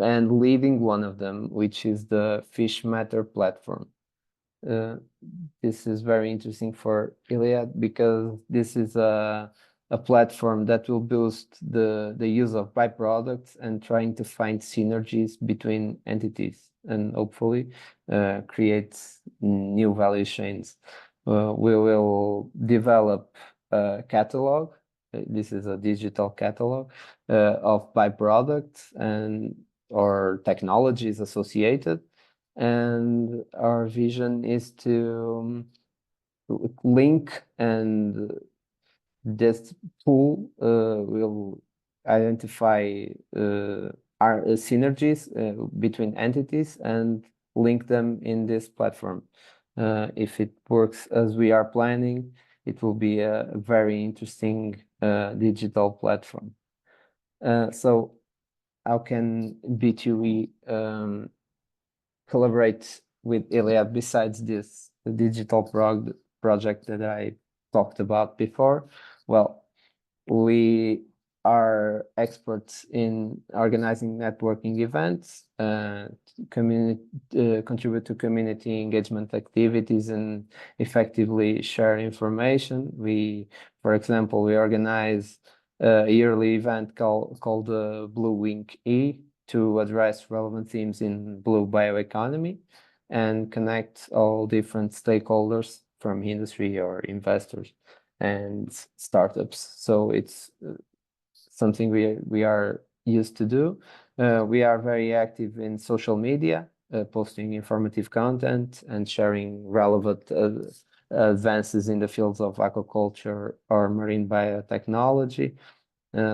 and leading one of them, which is the Fish Matter platform. This is very interesting for Iliad because this is a platform that will boost the use of byproducts and trying to find synergies between entities and hopefully create new value chains. We will develop a catalog. This is a digital catalog of byproducts and or technologies associated. And our vision is to link, and this tool will identify synergies between entities and link them in this platform. If it works as we are planning, it will be a very interesting digital platform. So how can B2E collaborate with Iliad besides this digital project that I talked about before? Well, we are experts in organizing networking events, contribute to community engagement activities, and effectively share information. For example, we organize a yearly event called Blue Week E to address relevant themes in blue bioeconomy and connect all different stakeholders from industry or investors and startups. So it's something we are used to do. We are very active in social media, posting informative content and sharing relevant advances in the fields of aquaculture or marine biotechnology.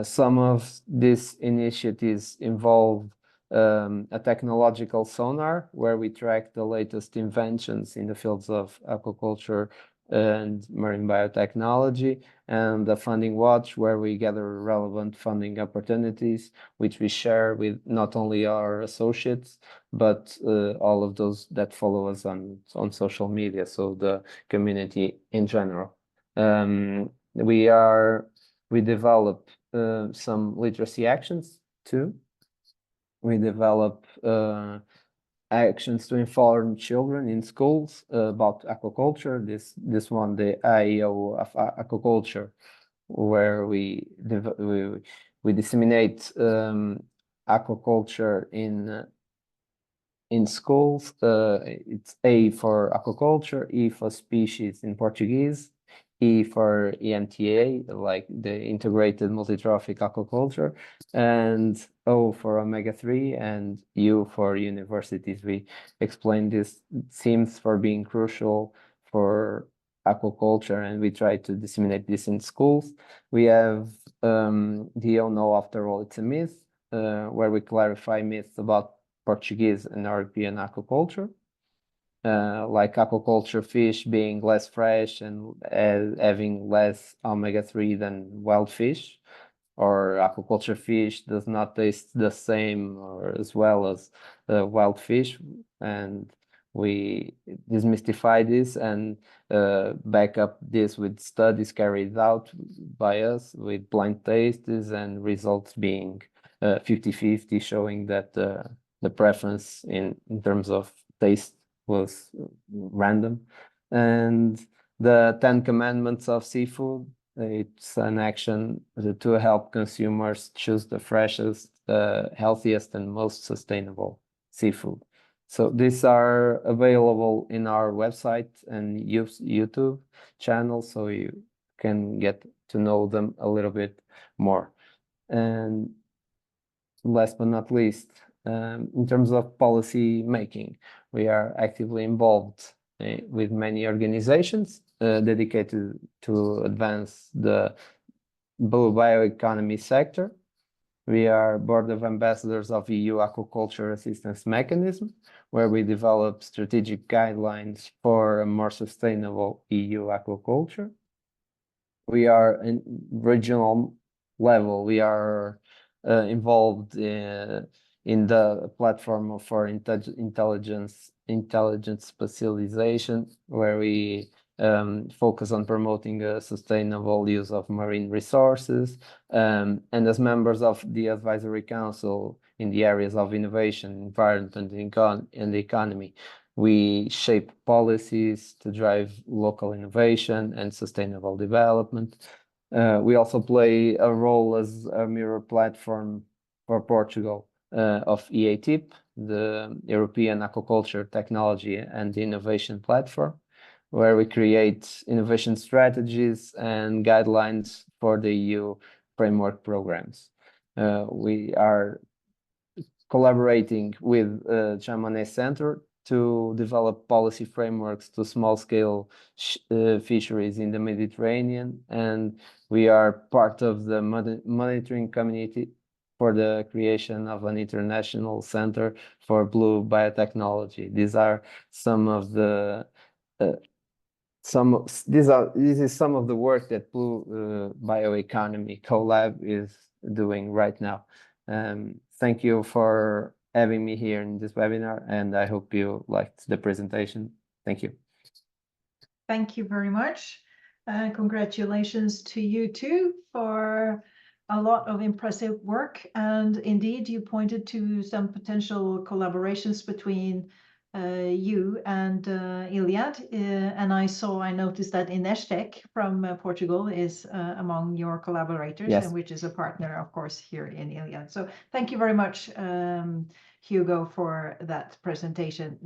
Some of these initiatives involve a technological sonar where we track the latest inventions in the fields of aquaculture and marine biotechnology, and the funding watch where we gather relevant funding opportunities, which we share with not only our associates, but all of those that follow us on social media, so the community in general. We develop some literacy actions too. We develop actions to inform children in schools about aquaculture. This one, the IEO of aquaculture, where we disseminate aquaculture in schools. It's A for aquaculture, E for species in Portuguese, E for EMTA, like the integrated multi-trophic aquaculture, and O for omega-3, and U for universities. We explain these themes for being crucial for aquaculture, and we try to disseminate this in schools. We have the Oh No, After All It's a Myth, where we clarify myths about Portuguese and European aquaculture. Like aquaculture fish being less fresh and having less omega-3 than wild fish, or aquaculture fish does not taste the same or as well as wild fish. And we demystify this and back up this with studies carried out by us with blind tastes and results being 50-50, showing that the preference in terms of taste was random. And the 10 Commandments of Seafood, it's an action to help consumers choose the freshest, healthiest, and most sustainable seafood. So these are available in our website and YouTube channel, so you can get to know them a little bit more. And last but not least, in terms of policy making, we are actively involved with many organizations dedicated to advance the blue bioeconomy sector. We are board of ambassadors of EU Aquaculture Assistance Mechanism, where we develop strategic guidelines for a more sustainable EU aquaculture. We are in regional level. We are involved in the platform for intelligence specialization, where we focus on promoting a sustainable use of marine resources. And as members of the Advisory Council in the areas of innovation, environment, and the economy, we shape policies to drive local innovation and sustainable development. We also play a role as a mirror platform for Portugal of EATIP, the European Aquaculture Technology and Innovation Platform, where we create innovation strategies and guidelines for the EU framework programs. We are collaborating with Chamonix Center to develop policy frameworks to small-scale fisheries in the Mediterranean, and we are part of the monitoring committee for the creation of an international center for blue biotechnology. These are some of the this is some of the work that Blue Bioeconomy CoLAB is doing right now. Thank you for having me here in this webinar, and I hope you liked the presentation. Thank you. Thank you very much. Congratulations to you too for a lot of impressive work. And indeed, you pointed to some potential collaborations between you and Iliad. And I noticed that Inestec from Portugal is among your collaborators, Yes. and which is a partner, of course, here in Iliad. So thank you very much, Hugo, for that presentation.